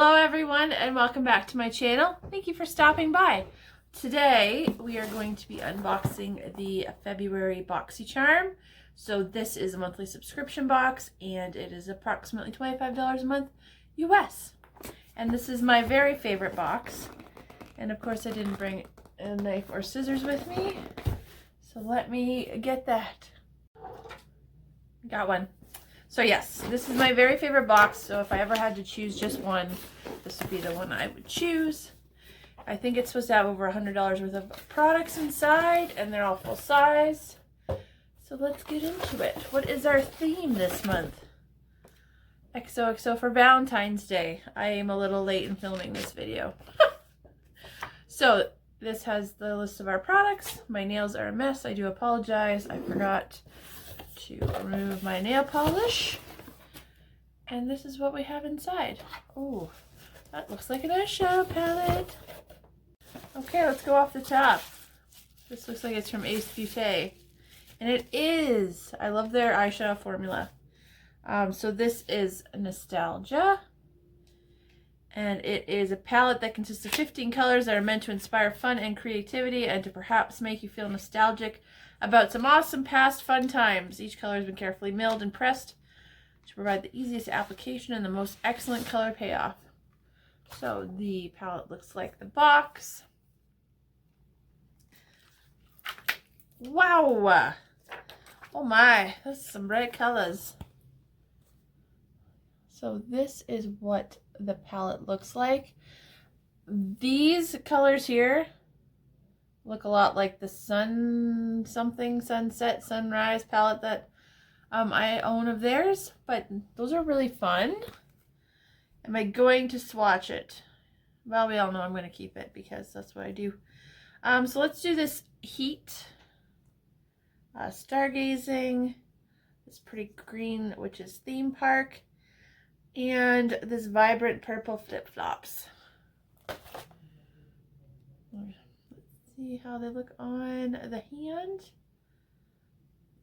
Hello everyone and welcome back to my channel. Thank you for stopping by. Today we are going to be unboxing the February Boxycharm. So this is a monthly subscription box and it is approximately $25 a month US. And this is my very favorite box. And of course I didn't bring a knife or scissors with me. So let me get that. Got one. So yes, this is my very favorite box, so if I ever had to choose just one, this would be the one I would choose. I think it's supposed to have over $100 worth of products inside, and they're all full size. So let's get into it. What is our theme this month? XOXO for Valentine's Day. I am a little late in filming this video. So this has the list of our products. My nails are a mess. I do apologize. I forgot to remove my nail polish, and this is what we have inside. Oh, that looks like an eyeshadow palette. Okay, let's go off the top. This looks like it's from Ace Beauté, and it is. I love their eyeshadow formula. So this is Nostalgia, and it is a palette that consists of 15 colors that are meant to inspire fun and creativity and to perhaps make you feel nostalgic about some awesome past fun times. Each color has been carefully milled and pressed to provide the easiest application and the most excellent color payoff. So the palette looks like the box. Wow! Oh my, that's some bright colors. So this is what the palette looks like. These colors here look a lot like the sunset, sunrise palette that I own of theirs, but those are really fun. Am I going to swatch it? Well, we all know I'm going to keep it because that's what I do. So let's do this Heat, Stargazing, this pretty green, which is Theme Park, and this vibrant purple Flip-Flops. See how they look on the hand.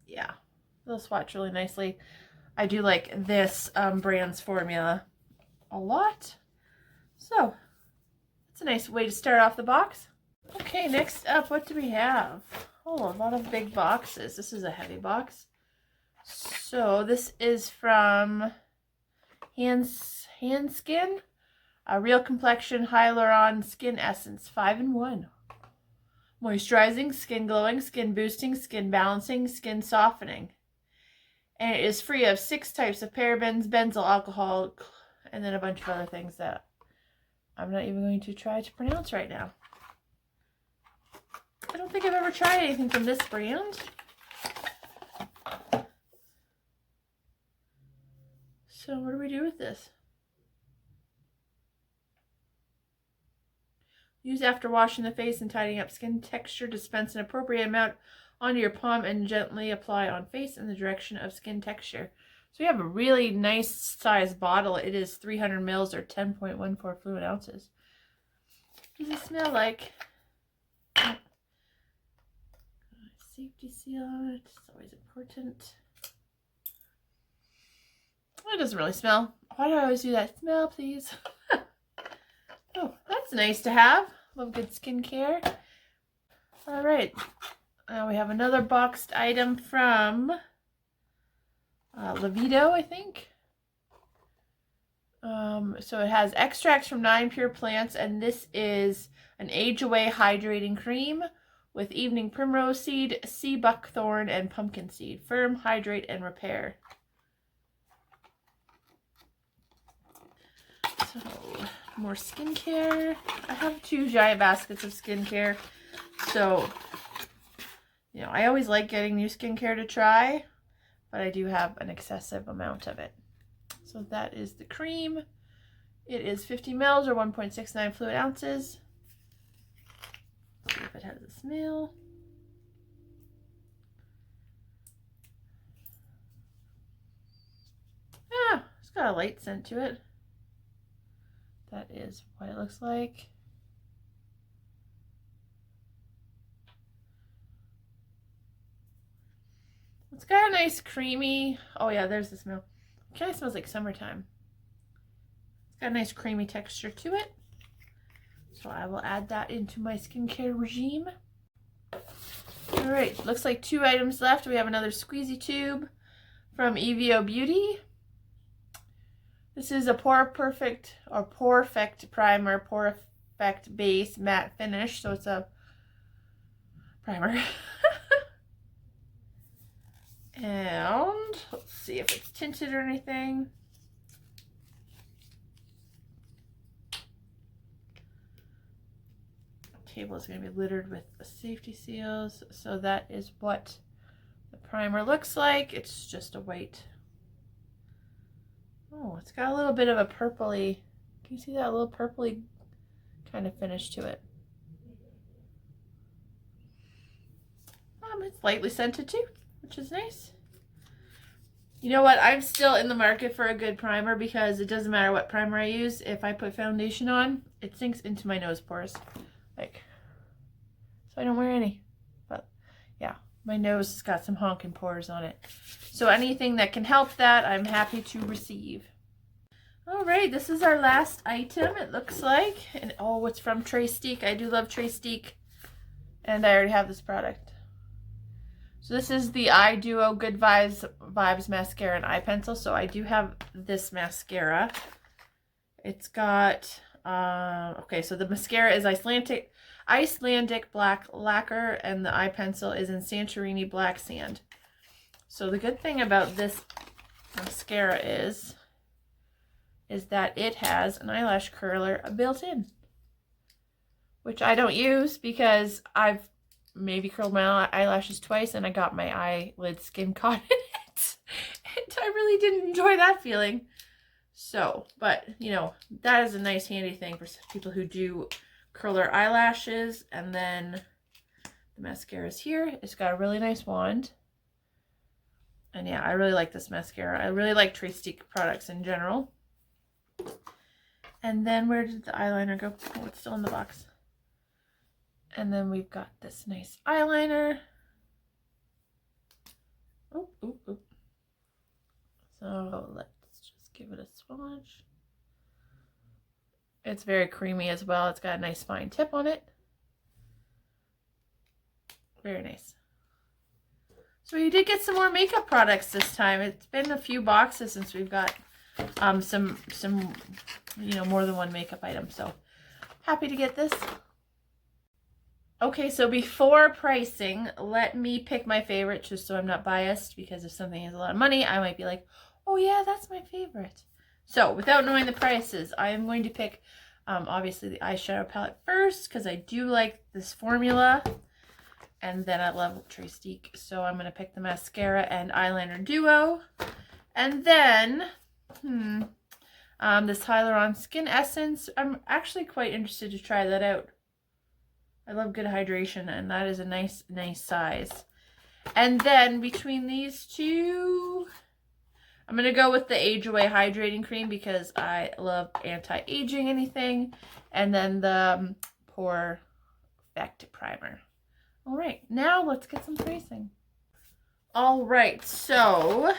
Yeah, they'll swatch really nicely. I do like this brand's formula a lot. So it's a nice way to start off the box. Okay, next up, what do we have? Oh, a lot of big boxes. This is a heavy box. So this is from Handskin, a Real Complexion Hyaluron Skin Essence 5-in-1. Moisturizing, skin glowing, skin boosting, skin balancing, skin softening. And it is free of 6 types of parabens, benzyl alcohol, and then a bunch of other things that I'm not even going to try to pronounce right now. I don't think I've ever tried anything from this brand. So what do we do with this? Use after washing the face and tidying up skin texture. Dispense an appropriate amount onto your palm and gently apply on face in the direction of skin texture. So we have a really nice size bottle. It is 300 mils or 10.14 fluid ounces. What does it smell like? Safety seal on it. It's always important. It doesn't really smell. Why do I always do that? Smell, please. Oh, that's nice to have. Love good skincare. All right. Now we have another boxed item from Levido, I think. So it has extracts from 9 pure plants, and this is an age-away hydrating cream with evening primrose seed, sea buckthorn, and pumpkin seed. Firm, hydrate, and repair. So more skincare. I have 2 giant baskets of skincare, so you know, I always like getting new skincare to try, but I do have an excessive amount of it. So that is the cream. It is 50 mils or 1.69 fluid ounces. Let's see if it has a smell. Ah, it's got a light scent to it. That is what it looks like. It's got a nice creamy, oh yeah, there's the smell. It kind of smells like summertime. It's got a nice creamy texture to it. So I will add that into my skincare regime. All right, looks like 2 items left. We have another squeezy tube from EVO Beauty. This is a Pore Perfect primer, Pore Effect base matte finish. So it's a primer. And let's see if it's tinted or anything. The table is going to be littered with safety seals. So that is what the primer looks like. It's just a white. Oh, it's got a little bit of a purpley. Can you see that little purpley kind of finish to it? It's lightly scented too, which is nice. You know what? I'm still in the market for a good primer because it doesn't matter what primer I use. If I put foundation on, it sinks into my nose pores. Like, so I don't wear any. But yeah, my nose has got some honking pores on it. So anything that can help that, I'm happy to receive. All right, this is our last item, it looks like. And oh, it's from Trastique. I do love Trastique. And I already have this product. So this is the Eye Duo Good Vibes Mascara and Eye Pencil. So I do have this mascara. It's got, okay, so the mascara is Icelandic Black Lacquer, and the eye pencil is in Santorini Black Sand. So the good thing about this mascara is that it has an eyelash curler built in, which I don't use because I've maybe curled my eyelashes twice and I got my eyelid skin caught in it. And I really didn't enjoy that feeling. So, but you know, that is a nice handy thing for people who do curl their eyelashes. And then the mascara is here. It's got a really nice wand. And yeah, I really like this mascara. I really like Trastique products in general. And then where did the eyeliner go? Oh, it's still in the box. And then we've got this nice eyeliner. Oh, oh, oh. So let's just give it a swatch. It's very creamy as well. It's got a nice fine tip on it. Very nice. So we did get some more makeup products this time. It's been a few boxes since we've got some you know, more than one makeup item. So happy to get this. Okay, so before pricing, let me pick my favorite just so I'm not biased, because if something has a lot of money, I might be like, oh yeah, that's my favorite. So without knowing the prices, I am going to pick obviously the eyeshadow palette first because I do like this formula, and then I love Trastique, so I'm going to pick the mascara and eyeliner duo. And then this Hyaluron Skin Essence, I'm actually quite interested to try that out. I love good hydration, and that is a nice size. And then between these two, I'm going to go with the Age Away Hydrating Cream because I love anti-aging anything. And then the Pore Effect Primer. All right, now let's get some pricing. All right, so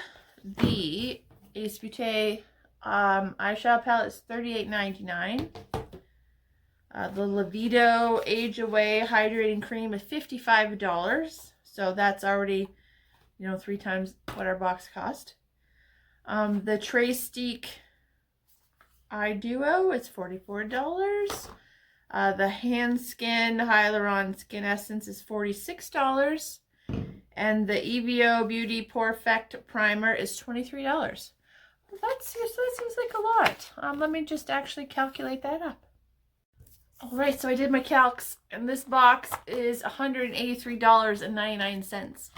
the Ace Beauté eyeshadow palette is $38.99. The Livido Age Away Hydrating Cream is $55. So that's already, you know, 3 times what our box cost. The Trastique Eye Duo is $44. The Hand Skin Hyaluron Skin Essence is $46. And the EVO Beauty Pore Effect Primer is $23. Well, that seems like a lot. Let me just actually calculate that up. All right, so I did my calcs, and this box is $183.99,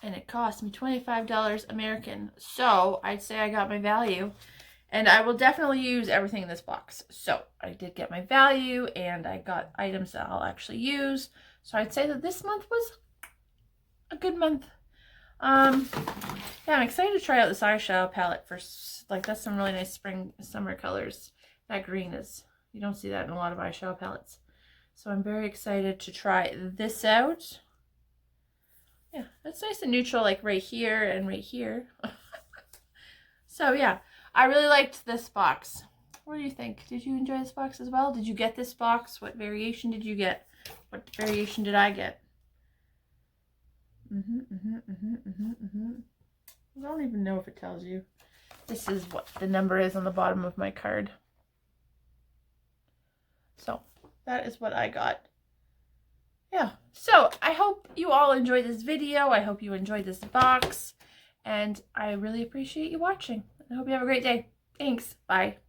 and it cost me $25 American. So I'd say I got my value, and I will definitely use everything in this box. So I did get my value, and I got items that I'll actually use. So I'd say that this month was a good month. Yeah, I'm excited to try out this eyeshadow palette for, like, that's some really nice spring, summer colors. That green is, you don't see that in a lot of eyeshadow palettes. So I'm very excited to try this out. Yeah, that's nice and neutral, like right here and right here. So yeah, I really liked this box. What do you think? Did you enjoy this box as well? Did you get this box? What variation did you get? What variation did I get? I don't even know if it tells you. This is what the number is on the bottom of my card. So that is what I got. Yeah, so I hope you all enjoyed this video. I hope you enjoyed this box. And I really appreciate you watching. I hope you have a great day. Thanks. Bye.